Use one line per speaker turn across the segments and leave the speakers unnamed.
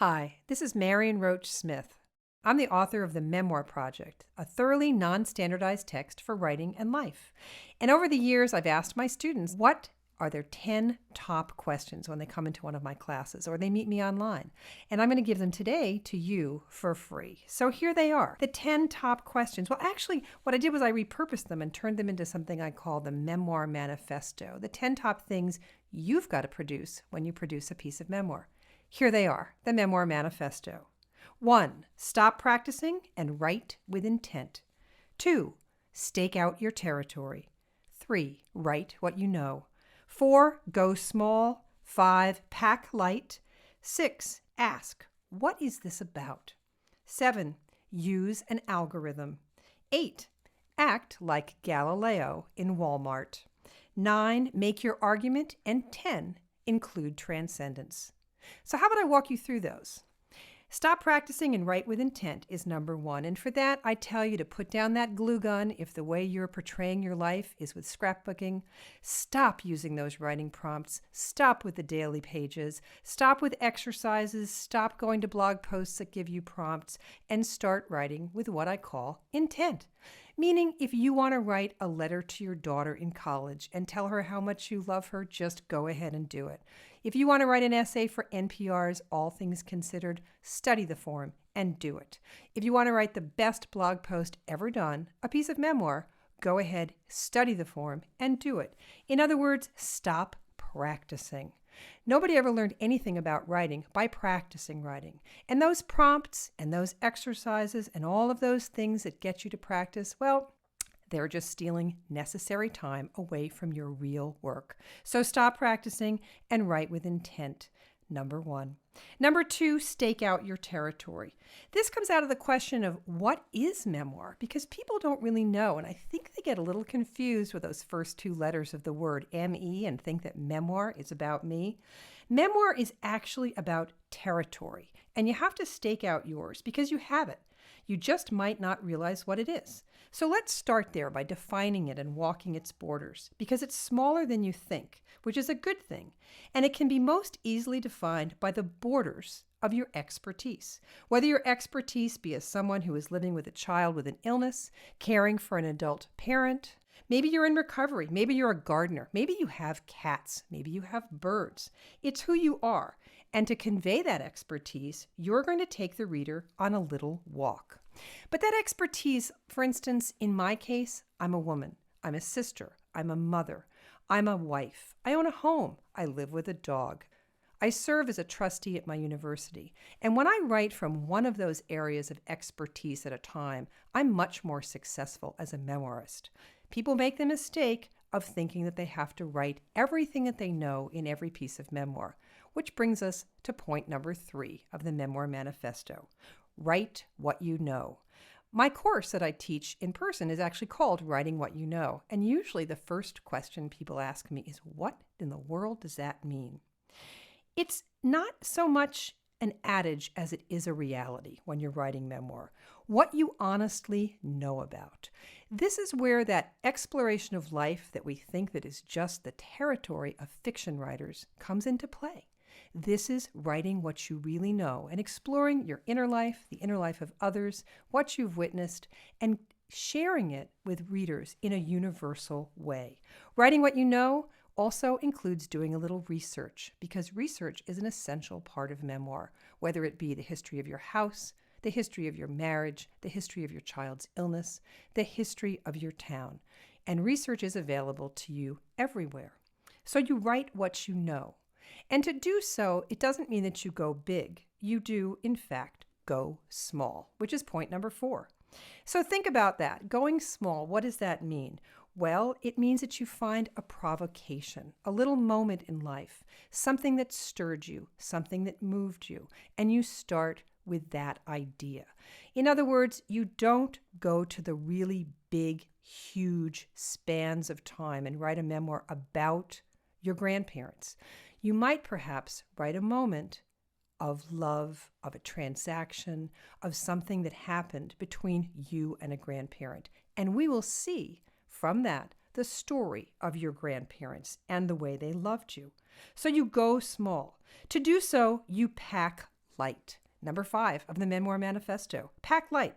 Hi, this is Marion Roach Smith. I'm the author of the Memoir Project, a thoroughly non-standardized text for writing and life. And over the years, I've asked my students, what are their 10 top questions when they come into one of my classes or they meet me online? And I'm going to give them today to you for free. So here they are, the 10 top questions. Well, actually, what I did was I repurposed them and turned them into something I call the Memoir Manifesto, the 10 top things you've got to produce when you produce a piece of memoir. Here they are, the Memoir Manifesto. 1. Stop practicing and write with intent. 2. Stake out your territory. 3. Write what you know. 4. Go small. 5. Pack light. 6. Ask, what is this about? 7. Use an algorithm. 8. Act like Galileo in Walmart. 9. Make your argument. And 10. Include transcendence. So how about I walk you through those? Stop practicing and write with intent is number 1. And for that, I tell you to put down that glue gun if the way you're portraying your life is with scrapbooking. Stop using those writing prompts. Stop with the daily pages. Stop with exercises. Stop going to blog posts that give you prompts and start writing with what I call intent. Meaning, if you want to write a letter to your daughter in college and tell her how much you love her, just go ahead and do it. If you want to write an essay for NPR's All Things Considered, study the form and do it. If you want to write the best blog post ever done, a piece of memoir, go ahead, study the form and do it. In other words, stop practicing. Nobody ever learned anything about writing by practicing writing. And those prompts and those exercises and all of those things that get you to practice, well, they're just stealing necessary time away from your real work. So stop practicing and write with intent. Number 1. Number 2, stake out your territory. This comes out of the question of what is memoir? Because people don't really know, and I think they get a little confused with those first 2 letters of the word M-E and think that memoir is about me. Memoir is actually about territory, and you have to stake out yours because you have it. You just might not realize what it is. So let's start there by defining it and walking its borders, because it's smaller than you think, which is a good thing, and it can be most easily defined by the borders of your expertise. Whether your expertise be as someone who is living with a child with an illness, caring for an adult parent, maybe you're in recovery, maybe you're a gardener, maybe you have cats, maybe you have birds. It's who you are. And to convey that expertise, you're going to take the reader on a little walk. But that expertise, for instance, in my case, I'm a woman, I'm a sister, I'm a mother, I'm a wife, I own a home, I live with a dog. I serve as a trustee at my university. And when I write from one of those areas of expertise at a time, I'm much more successful as a memoirist. People make the mistake of thinking that they have to write everything that they know in every piece of memoir, which brings us to point number 3 of the Memoir Manifesto. Write what you know. My course that I teach in person is actually called Writing What You Know. And usually the first question people ask me is, what in the world does that mean? It's not so much an adage as it is a reality when you're writing memoir. What you honestly know about. This is where that exploration of life that we think that is just the territory of fiction writers comes into play. This is writing what you really know and exploring your inner life, the inner life of others, what you've witnessed, and sharing it with readers in a universal way. Writing what you know also includes doing a little research, because research is an essential part of memoir, whether it be the history of your house, the history of your marriage, the history of your child's illness, the history of your town. And research is available to you everywhere. So you write what you know. And to do so, it doesn't mean that you go big. You do, in fact, go small, which is point number 4. So think about that. Going small, what does that mean? Well, it means that you find a provocation, a little moment in life, something that stirred you, something that moved you, and you start with that idea. In other words, you don't go to the really big, huge spans of time and write a memoir about your grandparents. You might perhaps write a moment of love, of a transaction, of something that happened between you and a grandparent. And we will see from that the story of your grandparents and the way they loved you. So you go small. To do so, you pack light. Number 5 of the Memoir Manifesto, pack light.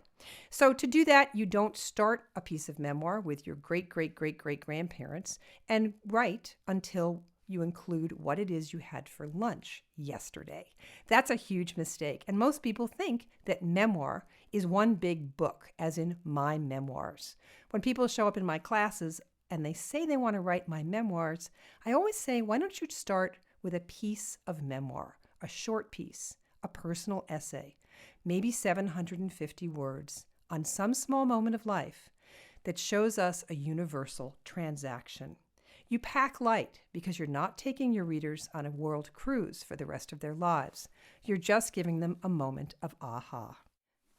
So to do that, you don't start a piece of memoir with your great-great-great-great-grandparents and write until you include what it is you had for lunch yesterday. That's a huge mistake. And most people think that memoir is one big book, as in my memoirs. When people show up in my classes and they say they want to write my memoirs, I always say, why don't you start with a piece of memoir, a short piece, a personal essay, maybe 750 words on some small moment of life that shows us a universal transaction. You pack light because you're not taking your readers on a world cruise for the rest of their lives. You're just giving them a moment of aha.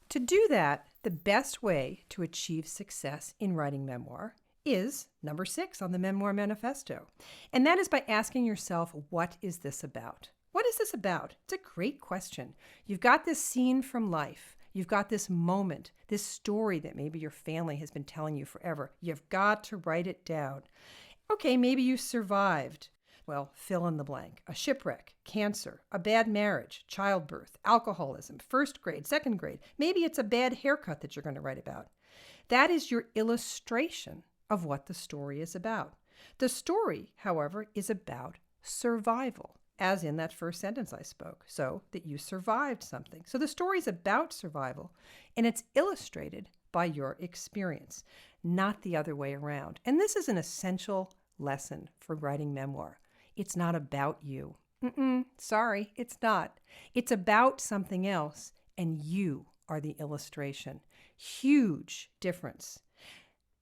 To do that, the best way to achieve success in writing memoir is number 6 on the Memoir Manifesto. And that is by asking yourself, what is this about? What is this about? It's a great question. You've got this scene from life. You've got this moment, this story that maybe your family has been telling you forever. You've got to write it down. Okay, maybe you survived. Well, fill in the blank. A shipwreck, cancer, a bad marriage, childbirth, alcoholism, first grade, second grade. Maybe it's a bad haircut that you're going to write about. That is your illustration of what the story is about. The story, however, is about survival, as in that first sentence I spoke, so that you survived something. So the story is about survival, and it's illustrated by your experience, not the other way around. And this is an essential lesson for writing memoir. It's not about you. Sorry, it's not. It's about something else, and you are the illustration. Huge difference.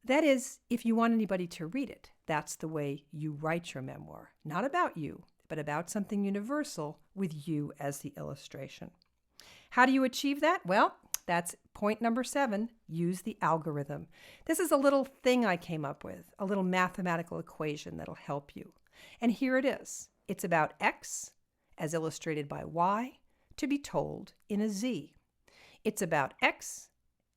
That is, if you want anybody to read it, that's the way you write your memoir. Not about you, but about something universal with you as the illustration. How do you achieve that? Well, that's point number 7, use the algorithm. This is a little thing I came up with, a little mathematical equation that'll help you. And here it is. It's about X, as illustrated by Y, to be told in a Z. It's about X,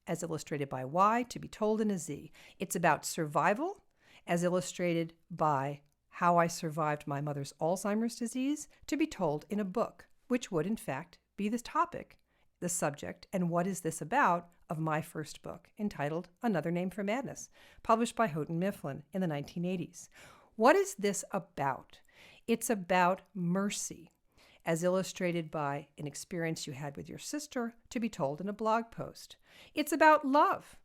as illustrated by Y, to be told in a Z. It's about survival, as illustrated by how I survived my mother's Alzheimer's disease, to be told in a book, which would, in fact, be the topic, the subject, and what is this about of my first book, entitled Another Name for Madness, published by Houghton Mifflin in the 1980s. What is this about? It's about mercy, as illustrated by an experience you had with your sister, to be told in a blog post. It's about love,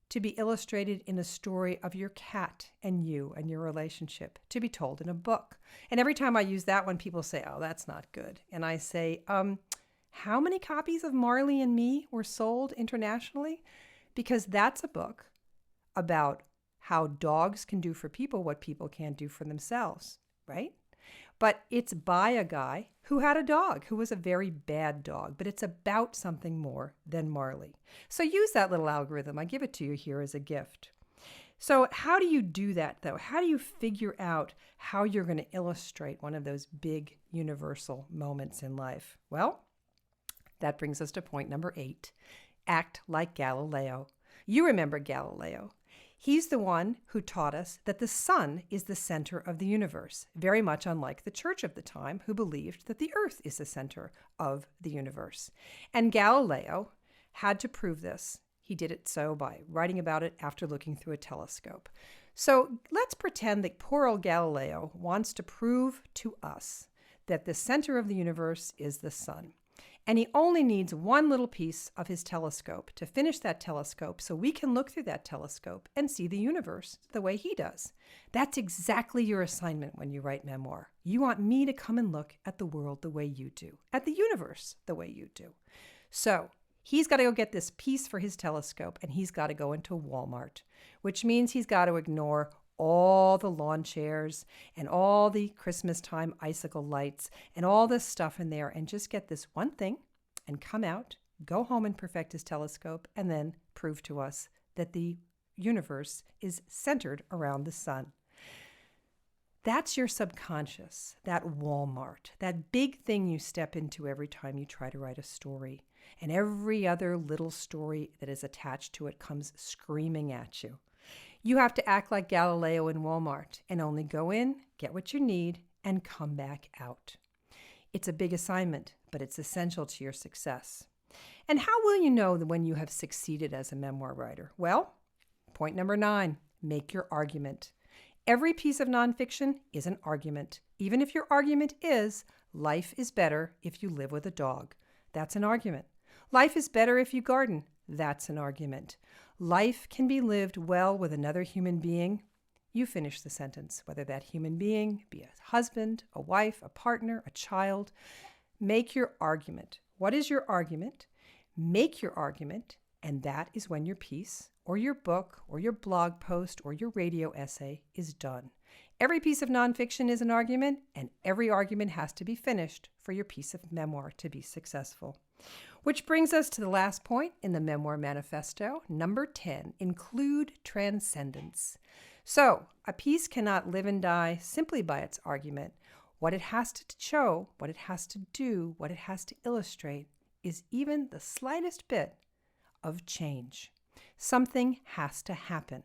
to be illustrated in a story of your cat and you and your relationship, to be told in a book. And every time I use that one, people say, oh, that's not good. And I say, how many copies of Marley and Me were sold internationally? Because that's a book about how dogs can do for people what people can't do for themselves, right? But it's by a guy who had a dog, who was a very bad dog, but it's about something more than Marley. So use that little algorithm. I give it to you here as a gift. So how do you do that, though? How do you figure out how you're going to illustrate one of those big universal moments in life? Well, that brings us to point number 8. Act like Galileo. You remember Galileo. He's the one who taught us that the sun is the center of the universe, very much unlike the church of the time, who believed that the earth is the center of the universe. And Galileo had to prove this. He did it so by writing about it after looking through a telescope. So let's pretend that poor old Galileo wants to prove to us that the center of the universe is the sun. And he only needs one little piece of his telescope to finish that telescope so we can look through that telescope and see the universe the way he does. That's exactly your assignment when you write memoir. You want me to come and look at the world the way you do, at the universe the way you do. So he's got to go get this piece for his telescope, and he's got to go into Walmart, which means he's got to ignore all the lawn chairs and all the Christmas time icicle lights and all this stuff in there, and just get this one thing and come out, go home and perfect his telescope, and then prove to us that the universe is centered around the sun. That's your subconscious, that Walmart, that big thing you step into every time you try to write a story. And every other little story that is attached to it comes screaming at you. You have to act like Galileo in Walmart and only go in, get what you need, and come back out. It's a big assignment, but it's essential to your success. And how will you know when you have succeeded as a memoir writer? Well, point number 9, make your argument. Every piece of nonfiction is an argument. Even if your argument is, life is better if you live with a dog. That's an argument. Life is better if you garden. That's an argument. Life can be lived well with another human being. You finish the sentence, whether that human being be a husband, a wife, a partner, a child. Make your argument. What is your argument? Make your argument, and that is when your piece or your book or your blog post or your radio essay is done. Every piece of nonfiction is an argument, and every argument has to be finished for your piece of memoir to be successful. Which brings us to the last point in the Memoir Manifesto, number 10, include transcendence. So, a piece cannot live and die simply by its argument. What it has to show, what it has to do, what it has to illustrate is even the slightest bit of change. Something has to happen.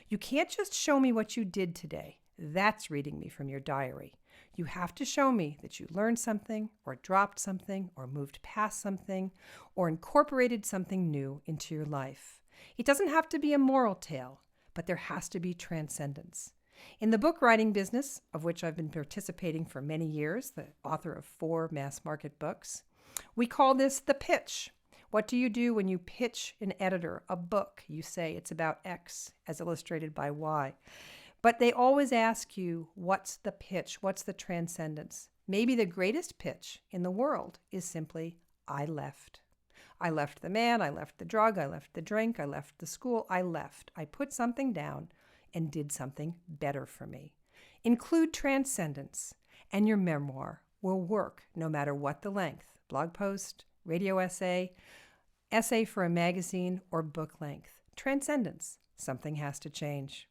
You can't just show me what you did today. That's reading me from your diary. You have to show me that you learned something, or dropped something, or moved past something, or incorporated something new into your life. It doesn't have to be a moral tale, but there has to be transcendence. In the book writing business, of which I've been participating for many years, the author of 4 mass market books, we call this the pitch. What do you do when you pitch an editor a book? You say it's about X, as illustrated by Y. But they always ask you, what's the pitch? What's the transcendence? Maybe the greatest pitch in the world is simply, I left. I left the man, I left the drug, I left the drink, I left the school, I left. I put something down and did something better for me. Include transcendence, and your memoir will work no matter what the length, blog post, radio essay, essay for a magazine, or book length. Transcendence, something has to change.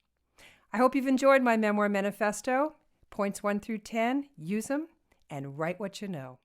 I hope you've enjoyed my Memoir Manifesto. Points 1 through 10, use them and write what you know.